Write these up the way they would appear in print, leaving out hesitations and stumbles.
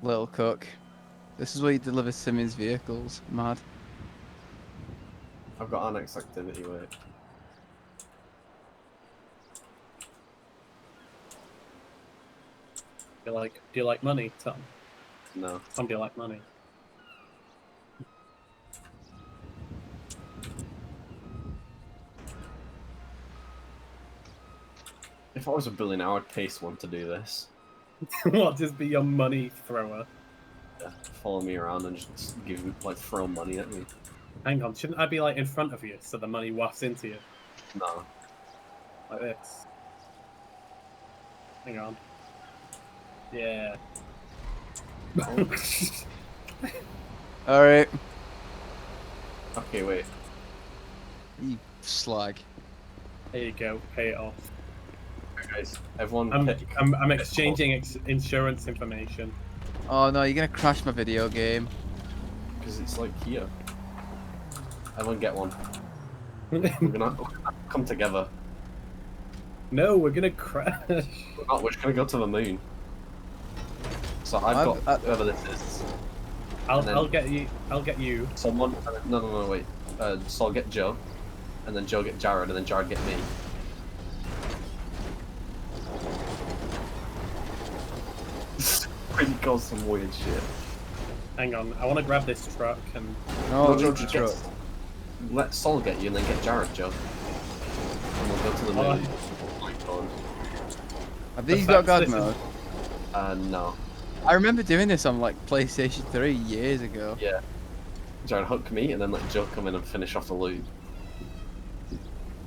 Little cook. This is where you deliver Simmons vehicles. Mad. I've got our next activity, wait. Do you like money, Tom? No. Tom, do you like money? If I was a billionaire, I would pay someone to do this. What, just be your money thrower? Yeah, follow me around and just give me, like, throw money at me. Hang on, shouldn't I be like in front of you so the money wafts into you? No. Like this. Hang on. Yeah. Alright. Okay, wait. You slag. There you go, pay it off. Okay, guys, everyone pick. I'm exchanging insurance information. Oh no, you're gonna crash my video game. Because it's like here. Everyone get one. We're gonna come together. No, we're gonna crash. We're just gonna go to the moon. So I've got whoever this is. I'll get you. I'll get you. Someone. No, wait. So I'll get Joe, and then Joe get Jared, and then Jared get me. Really got some weird shit. Hang on, I want to grab this truck and. No, Joe, the truck. Let Sol get you, and then get Jared, Joe. And we'll go to the moon. Oh my god. Have these got God mode? No. I remember doing this on like PlayStation 3 years ago. Yeah. Jared hook me, and then let Joe come in and finish off the loot.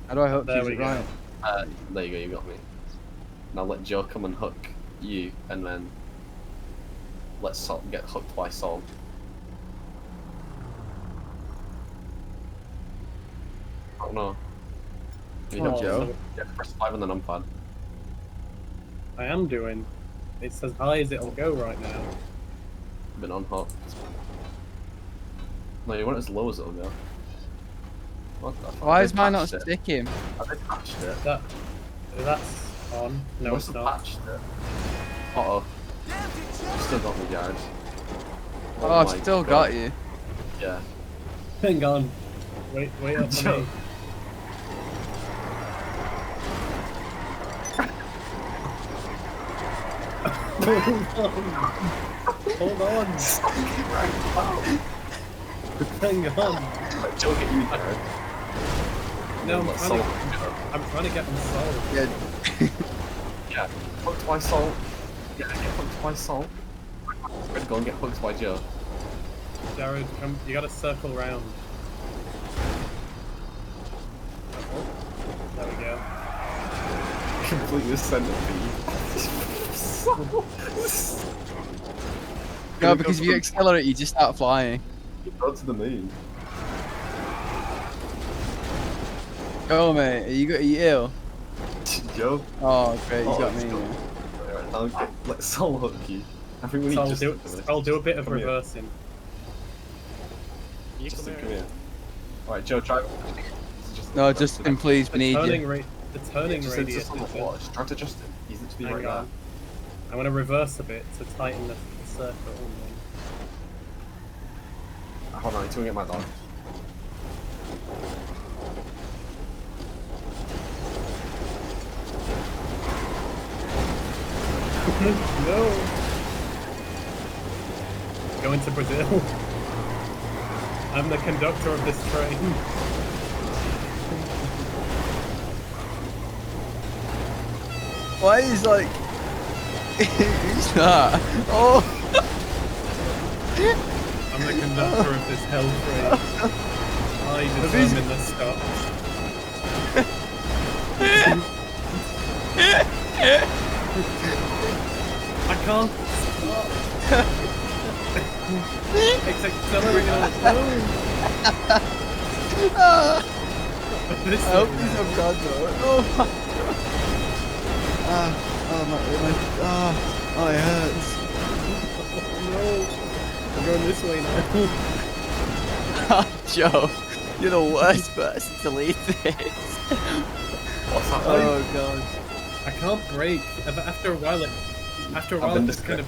How do I hook There you? we go. Right. There you go, you got me. Now let Joe come and hook you, and then let Sol get hooked by Sol. Oh no. You Oh, have Joe. to press 5 on the numpad. I am doing. It's as high as it'll go right now. Been unhooked. No, you want it as low as it'll go. What the fuck? Why They is mine not patched it. sticking? Have they patched it? That's on. No, Must it's have not. patched it. Uh-oh. You still got me, Jared. Oh, I've my still God. got you. Yeah. Hang on. Wait up for me. Hold on. Hang on. Let Joe get you, Jared. No, Let Sol get Joe. I'm trying to get them solved. Yeah. Yeah. Hooked by Sol. Yeah, get hooked by Sol. Red, go and get hooked by Joe. Jared, come. You gotta circle round. There we go. Completely centipede. No, because if you accelerate, you just start flying. You go to the moon. Oh, mate, are you ill? Joe. Oh, great, he's got it's me. cool. Yeah. Alright, I'll let Sol hook you. I think we need So I'll do a bit of Come here. reversing. Just come here. Alright, Joe, drive. No, Justin, please, we need Turning you. the turning just radius. on the floor. Just drive to Justin. He's literally Hang right on. I'm gonna reverse a bit to tighten the circle. there. Hold on, I need to go get my dog. No. Going to Brazil. I'm the conductor of this train. Why is like... Who's that? Oh! I'm the conductor of this hell train. I determine the stops. I can't stop. It's accelerating on its own. This I hope way he's now. on God mode. Oh my god. Oh, it hurts. No. I'm going this way now. Joe, you're the worst person to lead this. What's happening? Oh god. I can't brake. After a while, it's kind of